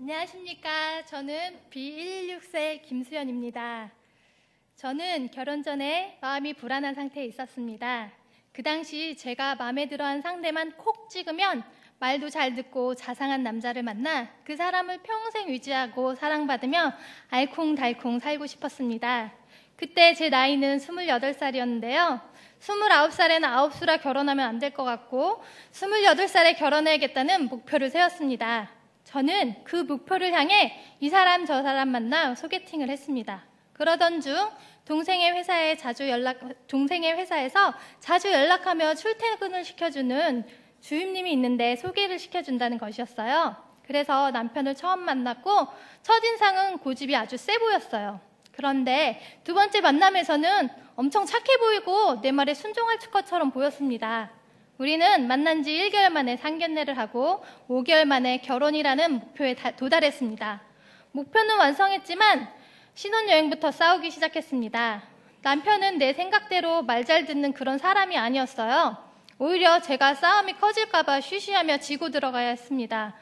안녕하십니까. 저는 B116세 김수연입니다. 저는 결혼 전에 마음이 불안한 상태에 있었습니다. 그 당시 제가 마음에 들어한 상대만 콕 찍으면 말도 잘 듣고 자상한 남자를 만나 그 사람을 평생 유지하고 사랑받으며 알콩달콩 살고 싶었습니다. 그때 제 나이는 28살이었는데요. 29살에는 아홉수라 결혼하면 안 될 것 같고 28살에 결혼해야겠다는 목표를 세웠습니다. 저는 그 목표를 향해 이 사람 저 사람 만나 소개팅을 했습니다. 그러던 중 동생의 회사에서 자주 연락하며 출퇴근을 시켜주는 주임님이 있는데 소개를 시켜준다는 것이었어요. 그래서 남편을 처음 만났고 첫인상은 고집이 아주 세 보였어요. 그런데 두 번째 만남에서는 엄청 착해 보이고 내 말에 순종할 것처럼 보였습니다. 우리는 만난 지 1개월 만에 상견례를 하고 5개월 만에 결혼이라는 목표에 도달했습니다. 목표는 완성했지만 신혼여행부터 싸우기 시작했습니다. 남편은 내 생각대로 말 잘 듣는 그런 사람이 아니었어요. 오히려 제가 싸움이 커질까봐 쉬쉬하며 지고 들어가야 했습니다.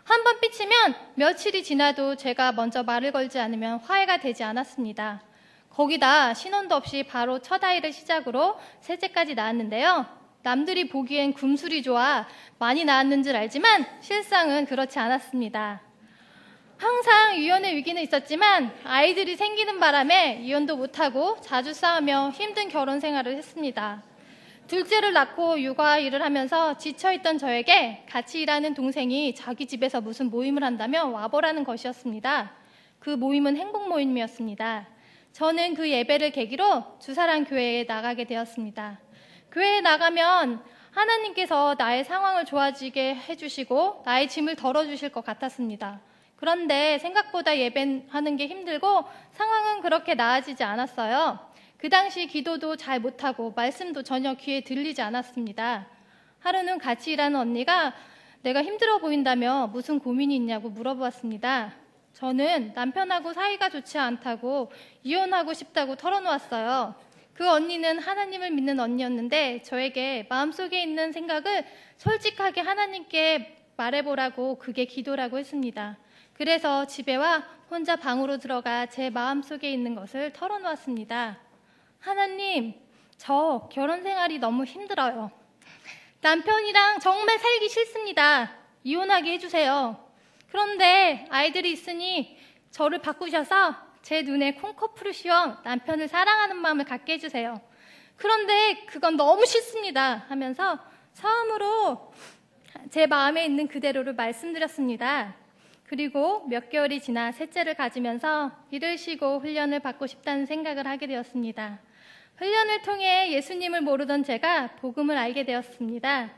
한 번 삐치면 며칠이 지나도 제가 먼저 말을 걸지 않으면 화해가 되지 않았습니다. 거기다 신혼도 없이 바로 첫 아이를 시작으로 셋째까지 낳았는데요. 남들이 보기엔 금술이 좋아 많이 낳았는 줄 알지만 실상은 그렇지 않았습니다. 항상 이혼의 위기는 있었지만 아이들이 생기는 바람에 이혼도 못하고 자주 싸우며 힘든 결혼 생활을 했습니다. 둘째를 낳고 육아 일을 하면서 지쳐있던 저에게 같이 일하는 동생이 자기 집에서 무슨 모임을 한다며 와보라는 것이었습니다. 그 모임은 행복 모임이었습니다. 저는 그 예배를 계기로 주사랑 교회에 나가게 되었습니다. 교회에 나가면 하나님께서 나의 상황을 좋아지게 해주시고 나의 짐을 덜어주실 것 같았습니다. 그런데 생각보다 예배하는 게 힘들고 상황은 그렇게 나아지지 않았어요. 그 당시 기도도 잘 못하고 말씀도 전혀 귀에 들리지 않았습니다. 하루는 같이 일하는 언니가 내가 힘들어 보인다며 무슨 고민이 있냐고 물어보았습니다. 저는 남편하고 사이가 좋지 않다고 이혼하고 싶다고 털어놓았어요. 그 언니는 하나님을 믿는 언니였는데 저에게 마음속에 있는 생각을 솔직하게 하나님께 말해보라고 그게 기도라고 했습니다. 그래서 집에 와 혼자 방으로 들어가 제 마음속에 있는 것을 털어놓았습니다. 하나님, 저 결혼 생활이 너무 힘들어요. 남편이랑 정말 살기 싫습니다. 이혼하게 해주세요. 그런데 아이들이 있으니 저를 바꾸셔서 제 눈에 콩커풀을 씌워 남편을 사랑하는 마음을 갖게 해주세요. 그런데 그건 너무 싫습니다 하면서 처음으로 제 마음에 있는 그대로를 말씀드렸습니다. 그리고 몇 개월이 지나 셋째를 가지면서 일을 쉬고 훈련을 받고 싶다는 생각을 하게 되었습니다. 훈련을 통해 예수님을 모르던 제가 복음을 알게 되었습니다.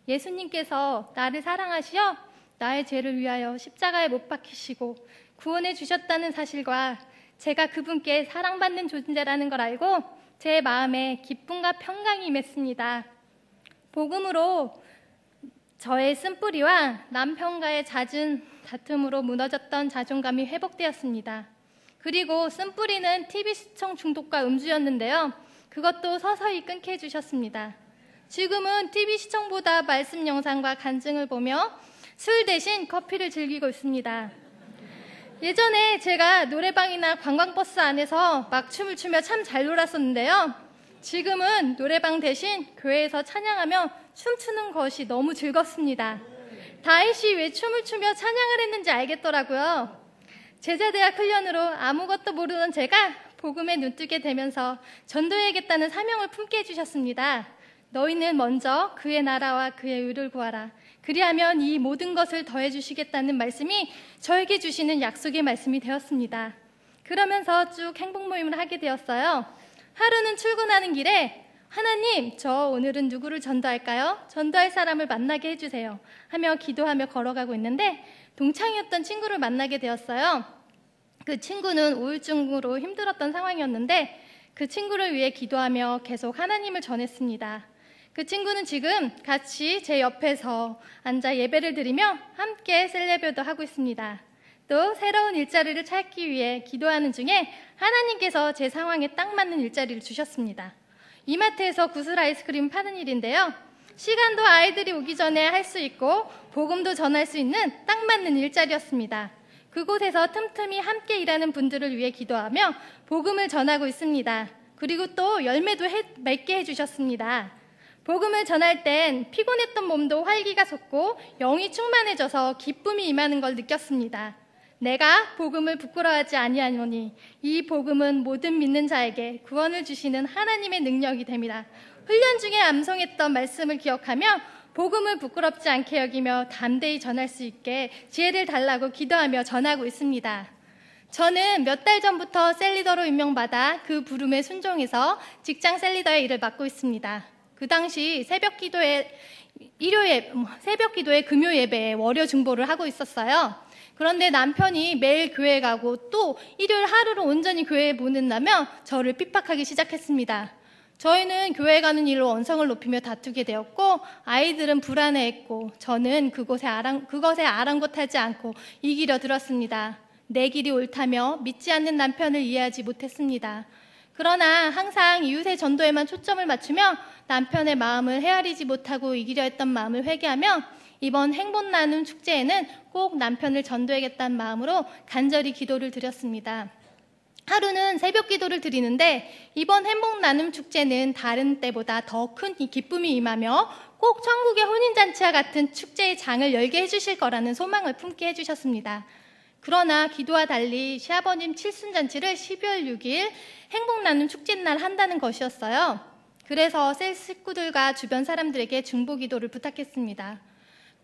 예수님께서 나를 사랑하시어 나의 죄를 위하여 십자가에 못 박히시고 구원해 주셨다는 사실과 제가 그분께 사랑받는 존재라는 걸 알고 제 마음에 기쁨과 평강이 임했습니다. 복음으로 저의 쓴뿌리와 남편과의 잦은 다툼으로 무너졌던 자존감이 회복되었습니다. 그리고 쓴뿌리는 TV 시청 중독과 음주였는데요. 그것도 서서히 끊게 해주셨습니다. 지금은 TV 시청보다 말씀 영상과 간증을 보며 술 대신 커피를 즐기고 있습니다. 예전에 제가 노래방이나 관광버스 안에서 막 춤을 추며 참 잘 놀았었는데요. 지금은 노래방 대신 교회에서 찬양하며 춤추는 것이 너무 즐겁습니다. 다윗이 왜 춤을 추며 찬양을 했는지 알겠더라고요. 제자대학 훈련으로 아무것도 모르던 제가 복음에 눈뜨게 되면서 전도해야겠다는 사명을 품게 해주셨습니다. 너희는 먼저 그의 나라와 그의 의를 구하라. 그리하면 이 모든 것을 더해주시겠다는 말씀이 저에게 주시는 약속의 말씀이 되었습니다. 그러면서 쭉 행복 모임을 하게 되었어요. 하루는 출근하는 길에 하나님, 저 오늘은 누구를 전도할까요? 전도할 사람을 만나게 해주세요 하며 기도하며 걸어가고 있는데 동창이었던 친구를 만나게 되었어요. 그 친구는 우울증으로 힘들었던 상황이었는데 그 친구를 위해 기도하며 계속 하나님을 전했습니다. 그 친구는 지금 같이 제 옆에서 앉아 예배를 드리며 함께 셀레브도 하고 있습니다. 또 새로운 일자리를 찾기 위해 기도하는 중에 하나님께서 제 상황에 딱 맞는 일자리를 주셨습니다. 이마트에서 구슬 아이스크림 파는 일인데요. 시간도 아이들이 오기 전에 할 수 있고 복음도 전할 수 있는 딱 맞는 일자리였습니다. 그곳에서 틈틈이 함께 일하는 분들을 위해 기도하며 복음을 전하고 있습니다. 그리고 또 열매도 맺게 해주셨습니다. 복음을 전할 땐 피곤했던 몸도 활기가 솟고 영이 충만해져서 기쁨이 임하는 걸 느꼈습니다. 내가 복음을 부끄러워하지 아니하노니 이 복음은 모든 믿는 자에게 구원을 주시는 하나님의 능력이 됩니다. 훈련 중에 암송했던 말씀을 기억하며 복음을 부끄럽지 않게 여기며 담대히 전할 수 있게 지혜를 달라고 기도하며 전하고 있습니다. 저는 몇 달 전부터 셀리더로 임명받아 그 부름에 순종해서 직장 셀리더의 일을 맡고 있습니다. 그 당시 새벽 기도회 금요 예배에 월요 중보를 하고 있었어요. 그런데 남편이 매일 교회 가고 또 일요일 하루를 온전히 교회에 못 온다며 저를 핍박하기 시작했습니다. 저희는 교회 가는 일로 언성을 높이며 다투게 되었고 아이들은 불안해했고 저는 그것에 아랑곳하지 않고 이기려 들었습니다. 내 길이 옳다며 믿지 않는 남편을 이해하지 못했습니다. 그러나 항상 이웃의 전도에만 초점을 맞추며 남편의 마음을 헤아리지 못하고 이기려 했던 마음을 회개하며 이번 행복 나눔 축제에는 꼭 남편을 전도하겠다는 마음으로 간절히 기도를 드렸습니다. 하루는 새벽 기도를 드리는데 이번 행복 나눔 축제는 다른 때보다 더 큰 기쁨이 임하며 꼭 천국의 혼인잔치와 같은 축제의 장을 열게 해주실 거라는 소망을 품게 해주셨습니다. 그러나 기도와 달리 시아버님 칠순잔치를 12월 6일 행복 나눔 축제날 한다는 것이었어요. 그래서 셀 식구들과 주변 사람들에게 중보 기도를 부탁했습니다.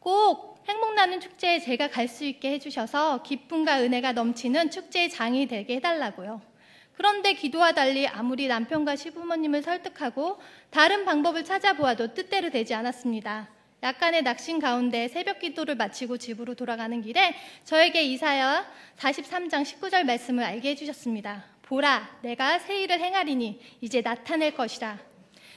꼭 행복 나눔 축제에 제가 갈 수 있게 해주셔서 기쁨과 은혜가 넘치는 축제의 장이 되게 해달라고요. 그런데 기도와 달리 아무리 남편과 시부모님을 설득하고 다른 방법을 찾아보아도 뜻대로 되지 않았습니다. 약간의 낙심 가운데 새벽 기도를 마치고 집으로 돌아가는 길에 저에게 이사야 43장 19절 말씀을 알게 해주셨습니다. 보라, 내가 새 일을 행하리니 이제 나타낼 것이라.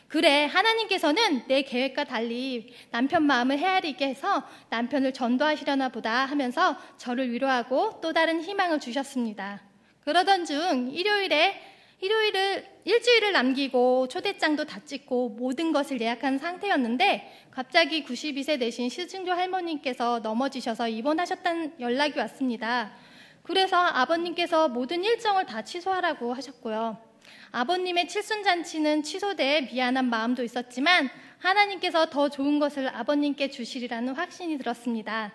그래, 하나님께서는 내 계획과 달리 남편 마음을 헤아리게 해서 남편을 전도하시려나 보다 하면서 저를 위로하고 또 다른 희망을 주셨습니다. 그러던 중 일주일을 남기고 초대장도 다 찍고 모든 것을 예약한 상태였는데 갑자기 92세 되신 시증조 할머님께서 넘어지셔서 입원하셨다는 연락이 왔습니다. 그래서 아버님께서 모든 일정을 다 취소하라고 하셨고요. 아버님의 칠순잔치는 취소돼 미안한 마음도 있었지만 하나님께서 더 좋은 것을 아버님께 주시리라는 확신이 들었습니다.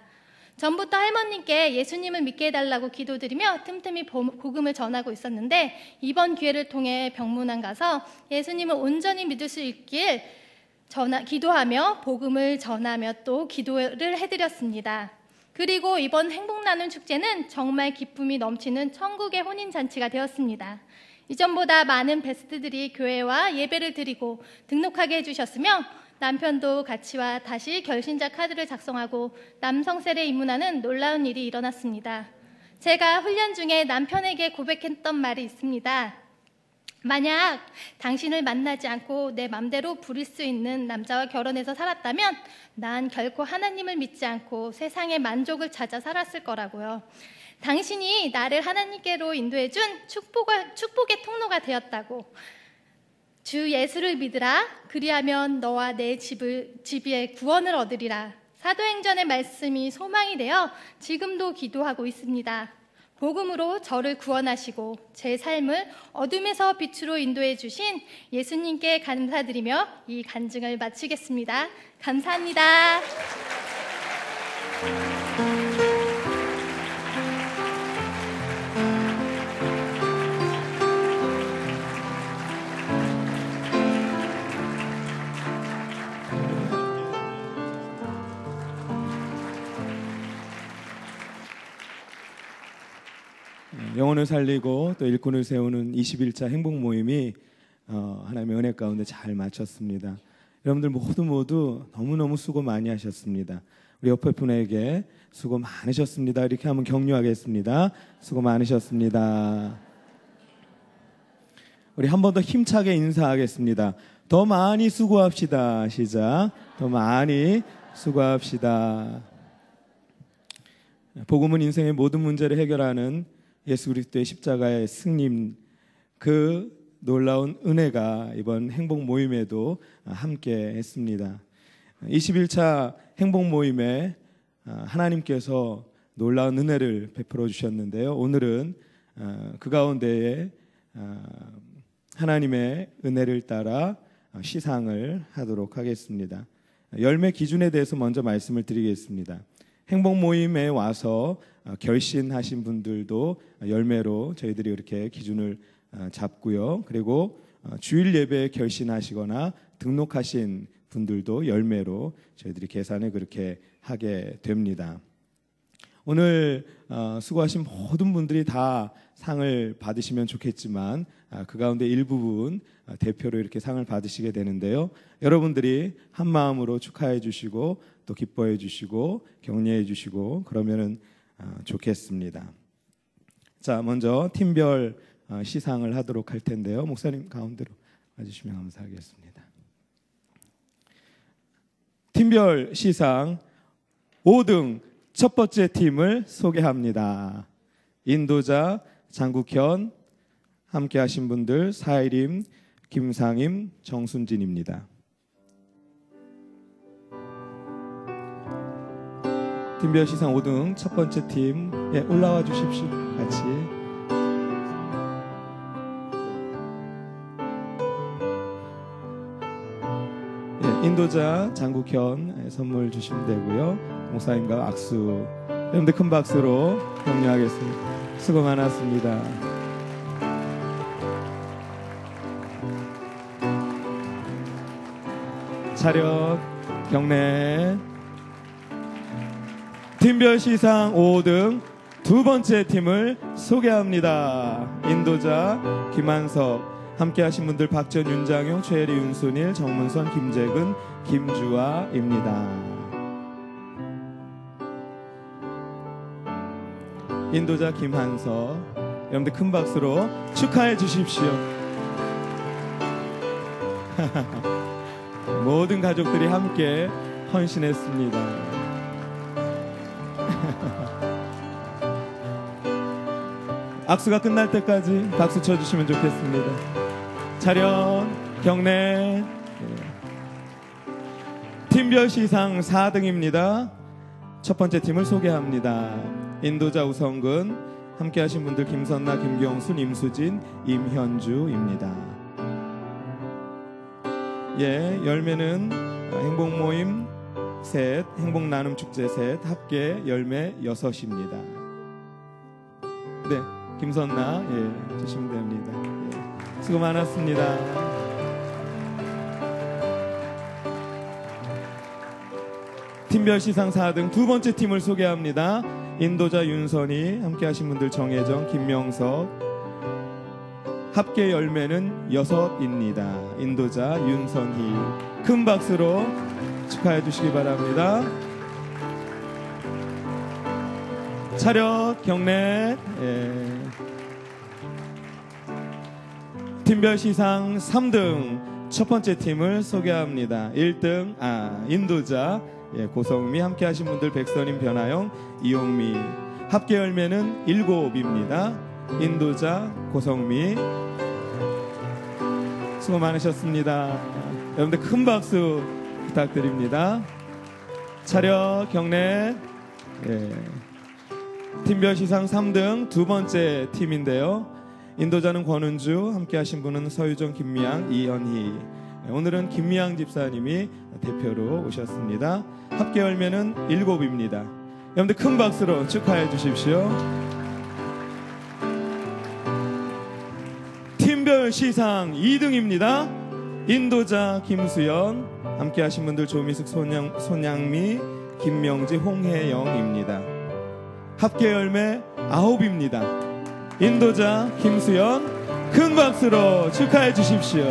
전부터 할머님께 예수님을 믿게 해달라고 기도드리며 틈틈이 복음을 전하고 있었는데 이번 기회를 통해 병문안 가서 예수님을 온전히 믿을 수 있길 기도하며 복음을 전하며 또 기도를 해드렸습니다. 그리고 이번 행복나눔 축제는 정말 기쁨이 넘치는 천국의 혼인잔치가 되었습니다. 이전보다 많은 베스트들이 교회와 예배를 드리고 등록하게 해주셨으며 남편도 같이 와 다시 결신자 카드를 작성하고 남성셀에 입문하는 놀라운 일이 일어났습니다. 제가 훈련 중에 남편에게 고백했던 말이 있습니다. 만약 당신을 만나지 않고 내 맘대로 부릴 수 있는 남자와 결혼해서 살았다면 난 결코 하나님을 믿지 않고 세상의 만족을 찾아 살았을 거라고요. 당신이 나를 하나님께로 인도해준 축복의 통로가 되었다고. 주 예수를 믿으라. 그리하면 너와 내 집에 구원을 얻으리라. 사도행전의 말씀이 소망이 되어 지금도 기도하고 있습니다. 복음으로 저를 구원하시고 제 삶을 어둠에서 빛으로 인도해 주신 예수님께 감사드리며 이 간증을 마치겠습니다. 감사합니다. 영혼을 살리고 또 일꾼을 세우는 21차 행복 모임이 하나님의 은혜 가운데 잘 마쳤습니다. 여러분들 모두 너무너무 수고 많이 하셨습니다. 우리 옆에 분에게 수고 많으셨습니다. 이렇게 한번 격려하겠습니다. 수고 많으셨습니다. 우리 한 번 더 힘차게 인사하겠습니다. 더 많이 수고합시다. 시작. 더 많이 수고합시다. 복음은 인생의 모든 문제를 해결하는 예수 그리스도의 십자가의 승리, 그 놀라운 은혜가 이번 행복 모임에도 함께 했습니다. 21차 행복 모임에 하나님께서 놀라운 은혜를 베풀어 주셨는데요. 오늘은 그 가운데에 하나님의 은혜를 따라 시상을 하도록 하겠습니다. 열매 기준에 대해서 먼저 말씀을 드리겠습니다. 행복 모임에 와서 결신하신 분들도 열매로 저희들이 이렇게 기준을 잡고요. 그리고 주일 예배에 결신하시거나 등록하신 분들도 열매로 저희들이 계산을 그렇게 하게 됩니다. 오늘 수고하신 모든 분들이 다 상을 받으시면 좋겠지만 그 가운데 일부분 대표로 이렇게 상을 받으시게 되는데요. 여러분들이 한 마음으로 축하해 주시고 또 기뻐해 주시고 격려해 주시고 그러면은 좋겠습니다. 자, 먼저 팀별 시상을 하도록 할 텐데요. 목사님 가운데로 와주시면 감사하겠습니다. 팀별 시상 5등 첫 번째 팀을 소개합니다. 인도자 장국현, 함께 하신 분들 사이림, 김상임, 정순진입니다. 팀별 시상 5등 첫 번째 팀 올라와 주십시오. 같이. 인도자 장국현 선물 주시면 되고요. 목사님과 악수. 여러분들 큰 박수로 격려하겠습니다. 수고 많았습니다. 차렷, 경례. 팀별 시상 5등 두 번째 팀을 소개합니다. 인도자 김한석, 함께 하신 분들 박전, 윤장용, 최혜리, 윤순일, 정문선, 김재근, 김주아입니다. 인도자 김한석, 여러분들 큰 박수로 축하해 주십시오. 모든 가족들이 함께 헌신했습니다. 악수가 끝날 때까지 박수 쳐주시면 좋겠습니다. 차렷, 경례. 팀별 시상 4등입니다. 첫 번째 팀을 소개합니다. 인도자 우성근, 함께 하신 분들 김선나, 김경순, 임수진, 임현주입니다. 열매는 행복모임 셋, 행복나눔축제 셋, 합계 열매 6입니다. 네, 김선나 주시면 됩니다. 수고 많았습니다. 팀별 시상 4등 두 번째 팀을 소개합니다. 인도자 윤선희, 함께 하신 분들 정혜정, 김명석, 합계 열매는 6입니다. 인도자 윤선희, 큰 박수로 축하해 주시기 바랍니다. 차렷, 경례. 팀별 시상 3등 첫 번째 팀을 소개합니다. 1등 인도자 고성미, 함께 하신 분들 백선임, 변하영, 이용미, 합계 열매는 7입니다. 인도자 고성미, 수고 많으셨습니다. 여러분들 큰 박수 부탁드립니다. 차렷, 경례. 팀별 시상 3등 두 번째 팀인데요. 인도자는 권은주, 함께 하신 분은 서유정, 김미양, 이현희. 오늘은 김미양 집사님이 대표로 오셨습니다. 합계 열매는 7입니다. 여러분들 큰 박수로 축하해 주십시오. 팀별 시상 2등입니다. 인도자 김수연, 함께 하신 분들 조미숙, 손양미, 김명지, 홍혜영입니다. 합계 열매 9입니다. 인도자 김수연, 큰 박수로 축하해 주십시오.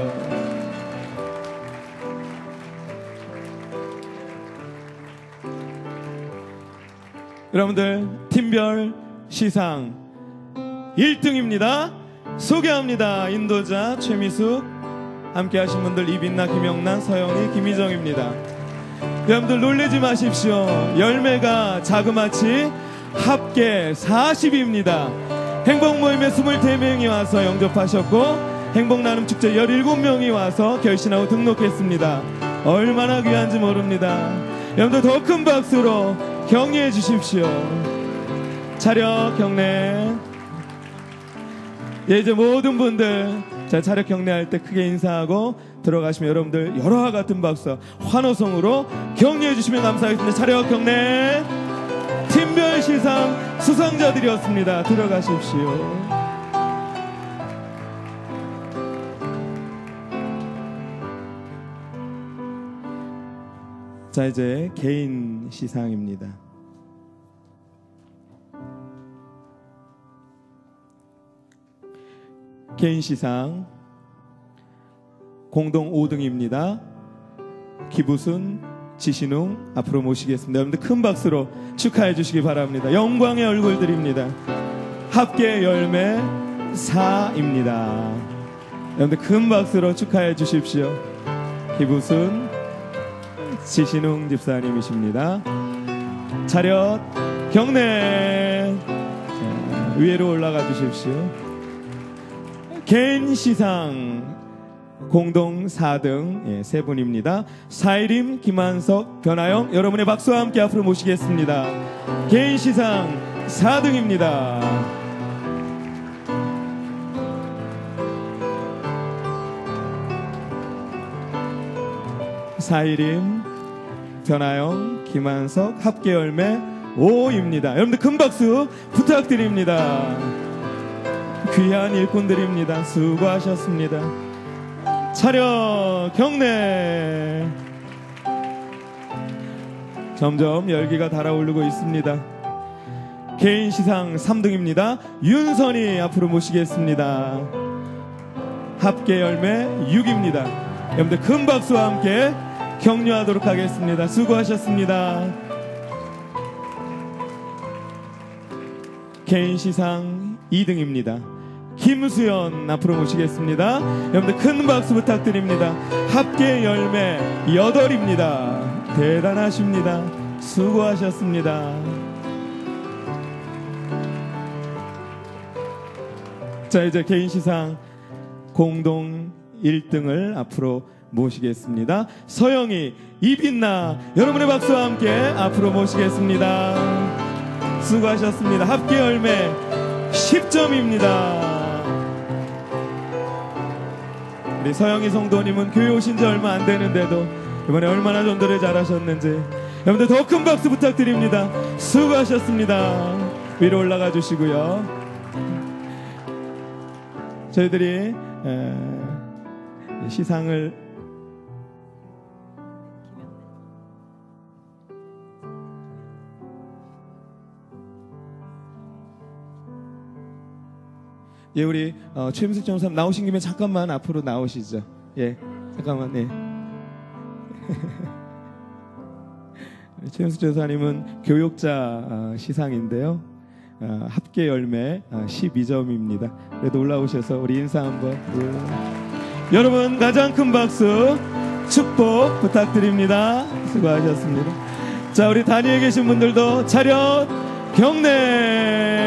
여러분들 팀별 시상 1등입니다. 소개합니다. 인도자 최미숙, 함께 하신 분들 이빈나, 김영란, 서영희, 김희정입니다. 여러분들 놀라지 마십시오. 열매가 자그마치 합계 40입니다. 행복모임에 24명이 와서 영접하셨고 행복나눔축제 17명이 와서 결신하고 등록했습니다. 얼마나 귀한지 모릅니다. 여러분들 더 큰 박수로 격려해 주십시오. 차렷 경례. 예, 이제 모든 분들 자, 차렷 경례할 때 크게 인사하고 들어가시면 여러분들 열화와 같은 박수, 환호성으로 격려해 주시면 감사하겠습니다. 차렷 경례. 팀별 시상 수상자들이었습니다. 들어가십시오. 자, 이제 개인 시상입니다. 개인 시상 공동 5등입니다. 기부순, 지신웅 앞으로 모시겠습니다. 여러분들 큰 박수로 축하해 주시기 바랍니다. 영광의 얼굴들입니다. 합계 열매 4입니다. 여러분들 큰 박수로 축하해 주십시오. 기부순, 지신웅 집사님이십니다. 차렷 경례. 자, 위로 올라가 주십시오. 개인 시상 공동 4등 세 분입니다. 사이림, 김한석, 변하영, 여러분의 박수와 함께 앞으로 모시겠습니다. 개인 시상 4등입니다. 사이림, 변하영, 김한석, 합계 열매 5입니다. 여러분들 큰 박수 부탁드립니다. 귀한 일꾼들입니다. 수고하셨습니다. 차렷 경례. 점점 열기가 달아오르고 있습니다. 개인 시상 3등입니다. 윤선이 앞으로 모시겠습니다. 합계 열매 6입니다. 여러분들 큰 박수와 함께 격려하도록 하겠습니다. 수고하셨습니다. 개인 시상 2등입니다. 김수연 앞으로 모시겠습니다. 여러분들 큰 박수 부탁드립니다. 합계 열매 8입니다. 대단하십니다. 수고하셨습니다. 자, 이제 개인 시상 공동 1등을 앞으로 모시겠습니다. 서영이, 이빛나, 여러분의 박수와 함께 앞으로 모시겠습니다. 수고하셨습니다. 합계 열매 10점입니다. 우리 서영이 성도님은 교회 오신 지 얼마 안 되는데도 이번에 얼마나 전도를 잘하셨는지 여러분들 더 큰 박수 부탁드립니다. 수고하셨습니다. 위로 올라가 주시고요. 저희들이 시상을 예, 우리 최임숙 전사님 나오신 김에 잠깐만 앞으로 나오시죠. 예, 잠깐만. 예. 최임숙 전사님은 교육자 시상인데요. 합계 열매 12점입니다. 그래도 올라오셔서 우리 인사 한번. 예. 여러분 가장 큰 박수 축복 부탁드립니다. 수고하셨습니다. 자, 우리 단위에 계신 분들도 차렷 경례.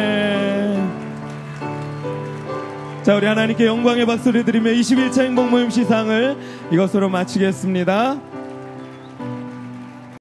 자, 우리 하나님께 영광의 박수를 드리며 21차 행복모임 시상을 이것으로 마치겠습니다.